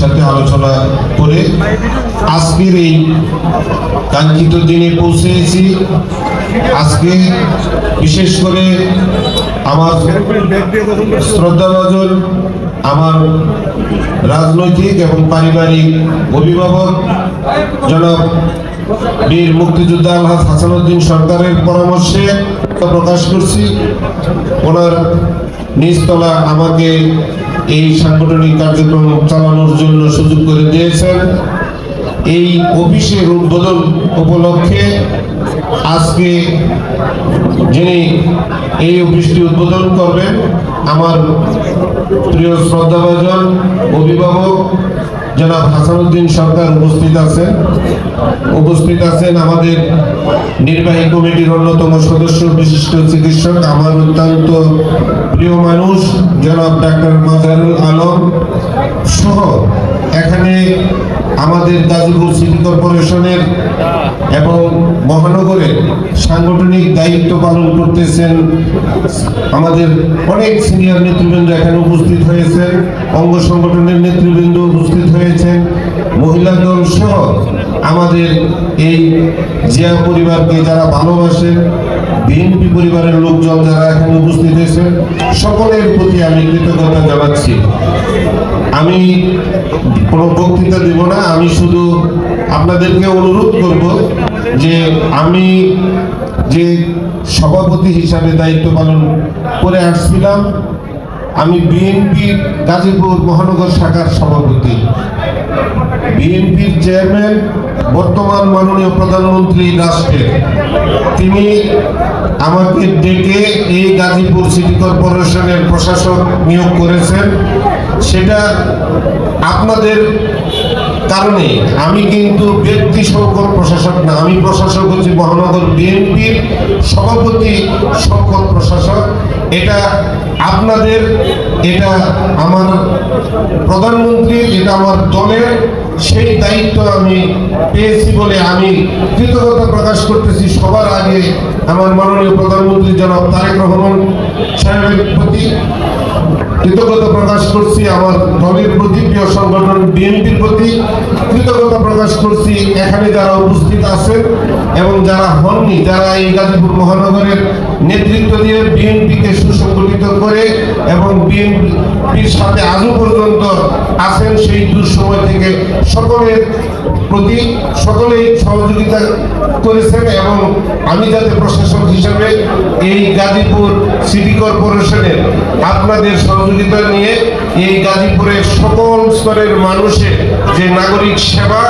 সাথে আলোচনা করে আজকের এই কাঙ্ক্ষিত দিনে পৌঁছেছি। আজকে বিশেষ করে আমার শ্রদ্ধাভাজন আমার রাজনৈতিক এবং পারিবারিক অভিভাবক জনাব বীর মুক্তিযোদ্ধা আলহাজ হাসানুদ্দিন সরকারের পরামর্শে প্রকাশ করছি। ওনার নিচতলা আমাকে এই সাংগঠনিক কার্যক্রম চালানোর জন্য সুযোগ করে দিয়েছেন। এই অফিসের উদ্বোধন উপলক্ষে আজকে যিনি এই অফিসটি উদ্বোধন করবেন আমার প্রিয় শ্রদ্ধাভাজন অভিভাবক জনাব হাসানুদ্দিন সরকার উপস্থিত আছেন আমাদের নির্বাহী কমিটির অন্যতম সদস্য বিশিষ্ট চিকিৎসক আমার অত্যন্ত প্রিয় মানুষ জনাব ডাক্তার মাজারুল আলম সহ এখানে আমাদের গাজীপুর সিটি কর্পোরেশনের এবং মহানগরের সাংগঠনিক দায়িত্ব পালন করতেছেন আমাদের অনেক সিনিয়র নেতৃবৃন্দ এখানে উপস্থিত হয়েছেন, অঙ্গ সংগঠনের নেতৃবৃন্দ উপস্থিত হয়েছেন, মহিলা দল সহ আমাদের এই জিয়া পরিবারকে যারা ভালোবাসেন, বিএনপি পরিবারের লোকজন যারা এখানে উপস্থিত হয়েছেন, সকলের প্রতি আমি কৃতজ্ঞতা জানাচ্ছি। আমি কোনো বক্তৃতা দেব না, আমি শুধু আপনাদেরকে অনুরোধ করব যে আমি যে সভাপতি হিসাবে দায়িত্ব পালন করে আসছিলাম, আমি বিএনপির গাজীপুর মহানগর শাখার সভাপতি, বিএনপির চেয়ারম্যান বর্তমান মাননীয় প্রধানমন্ত্রী রাষ্ট্রের, তিনি আমাকে ডেকে এই গাজীপুর সিটি কর্পোরেশনের প্রশাসক নিয়োগ করেছেন। সেটা আপনাদের কারণে, আমি কিন্তু ব্যক্তি সংকট প্রশাসক না, আমি প্রশাসক হচ্ছি মহানগর বিএনপির সভাপতি সংকট প্রশাসক। এটা আপনাদের, এটা আমার প্রধানমন্ত্রী, এটা আমার দলের, সেই দায়িত্ব আমি পেয়েছি বলে আমি কৃতজ্ঞতা প্রকাশ করতেছি সবার আগে আমার মাননীয় প্রধানমন্ত্রী জনাব তারেক রহমান সাহেবের প্রতি কৃতজ্ঞতা প্রকাশ করছি, আমার দলের প্রতি, প্রিয় সংগঠন বিএনপির প্রতি কৃতজ্ঞতা প্রকাশ করছি। এখানে যারা উপস্থিত আছেন এবং যারা হননি, যারা এই গাজীপুর মহানগরের নেতৃত্ব দিয়ে বিএনপিকে সুসংগঠিত করে এবং বিএনপির সাথে আজও পর্যন্ত আছেন, সেই দুঃসময় থেকে সকলের প্রতি সকলেই সহযোগিতা করেছেন এবং আমি যাতে প্রশাসক হিসাবে এই গাজীপুর সিটি কর্পোরেশনের আপনাদের সহযোগিতা নিয়ে এই গাজীপুরের সকল স্তরের মানুষের যে নাগরিক সেবা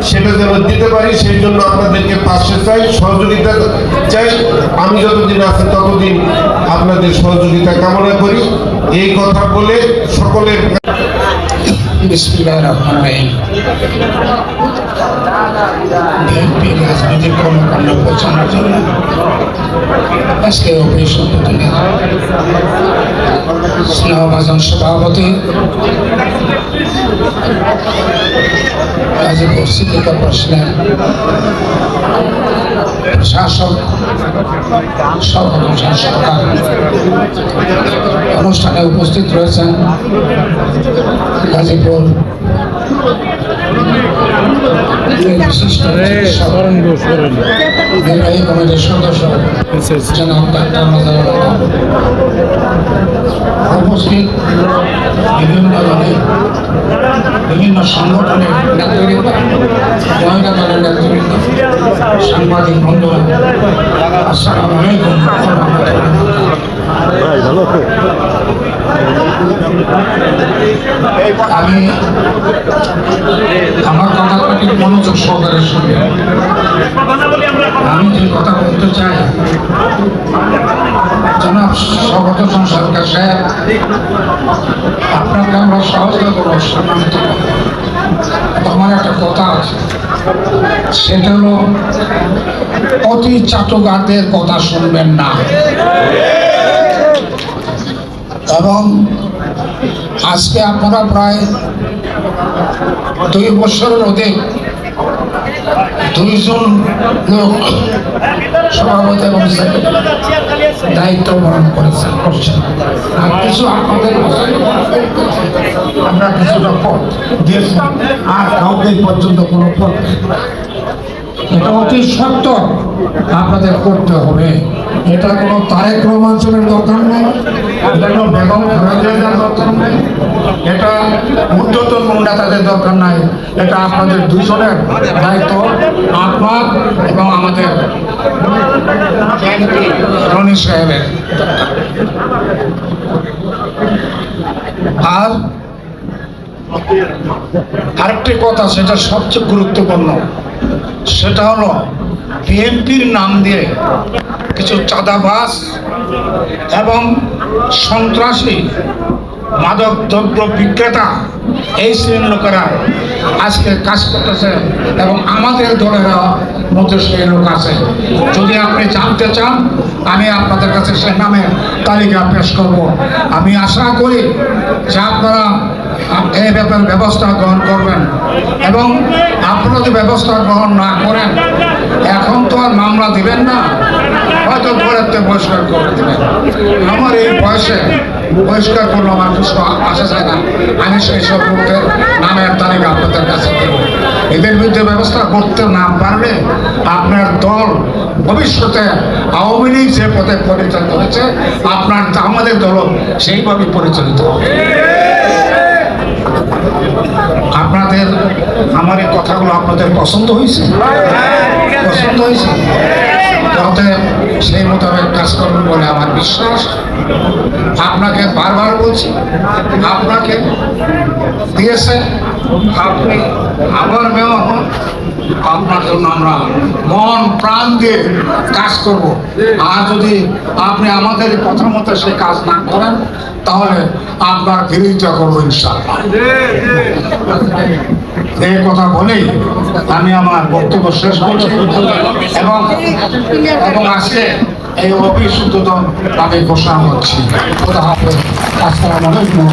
সেটা যেন দিতে পারি, সেই জন্য আপনাদেরকে পাশে চাই, সহযোগিতা চাই। আমি যতদিন আছি ততদিন আপনাদের সহযোগিতা কামনা করি। এই কথা বলে সকলের বিসমিল্লাহির রহমানির রহিম। বিএনপি রাজনৈতিক কর্মকাণ্ড পৌঁছানোর জন্য আজকে অফিস উদ্বোধনে স্নেহভাজন সভাপতি গাজীপুর সিটি কর্পোরেশনের শাসক সর্বজন সরকার অনুষ্ঠানে উপস্থিত রয়েছেন গাজীপুর বিশিষ্ট নির্বাহী কমিটির সদস্য জনাব ডাক্তার মাজারুল আলম, উপস্থিত বিভিন্ন দলের বিভিন্ন সংগঠনের নেতৃবৃন্দ, মহিলা দলের নেতৃবৃন্দ, সাংবাদিক বন্ধুরা, আসসালামু আলাইকুম। আমি আমার কথাটি মনোযোগ সহকারে শুনে আমি যে কথা বলতে চাই, জনাব সর্বজন সরকার সাহেব, আপনাকে আমরা সহযোগিতা করবো, সম্মানিত। আমার একটা কথা আছে, সেটা হলো অতি চাটুকারদের কথা শুনবেন না। এবং আজকে আপনারা প্রায় 2 বছরের অধিক দুইজন লোক সভাপতি এবং সেক্রেটারি দায়িত্ব পালন করছেন। আর কিছু আপনাদের আমরা কিছুটা পদ দিয়েছেন, আর কাউকে এই পর্যন্ত কোনো পদ নেই। এটা অতি সত্য আপনাদের করতে হবে। এটা কোনো তারেক রহমানের দরকার নেই, এটা কোনো বেগম খালেদার দরকার নেই, এটা ঊর্ধ্বতন নেতাদের দরকার নাই। এটা আপনাদের দুজনের দায়িত্ব, আপনার এবং আমাদের রনি সাহেবের। আর আরেকটি কথা, সেটা সবচেয়ে গুরুত্বপূর্ণ, সেটা হলো বিএনপির নাম দিয়ে কিছু চাঁদাবাজ এবং সন্ত্রাসী মাদক দ্রব্য বিক্রেতা এই শ্রেণীর লোকেরা আজকে কাজ করতেছে এবং আমাদের দলের মধ্যে সেই লোক আছে। যদি আপনি জানতে চান, আমি আপনাদের কাছে সে নামের তালিকা পেশ করব। আমি আশা করি যে আপনারা এই ব্যাপারে ব্যবস্থা গ্রহণ করবেন, এবং আপনারা যদি ব্যবস্থা গ্রহণ না করেন, এখন তো আর মামলা দিবেন না, হয়তো ঘরেতে বহিষ্কার করে দেবেন। আমার এই বয়সে বহিষ্কার করলে আমার কিছু আসা যায় না। আমি সেই সব লোকদের নামের তালিকা আপনাদের কাছে দেব। এদের বিরুদ্ধে ব্যবস্থা করতে না পারলে আপনার দল ভবিষ্যতে আওয়ামী লীগ যে পথে পরিচালিত হয়েছে, আপনার আমাদের দলও সেইভাবে পরিচালিত হবে। আপনাদের আমার এই কথাগুলো আপনাদের পছন্দ হয়েছে? পছন্দ হয়েছে? অতএব সেই মোতাবেক কাজ করবেন বলে আমার বিশ্বাস। আপনাকে বারবার বলছি, আপনাকে দিয়েছে, আপনি আবার মেয়র হন, আপনার জন্য আমরা মন প্রাণ দিয়ে কাজ করব। আর যদি আপনি আমাদের কথা মতো সেই কাজ না করেন, তাহলে আপনার বিরোধিতা করবো ইনশাআল্লাহ। এই কথা বলেই আমি আমার বক্তব্য শেষ করছি, এবং আজকে এই অফিস উদ্বোধন আমি ঘোষণা করছি। খোদা হাফেজ। আসসালামু আলাইকুম।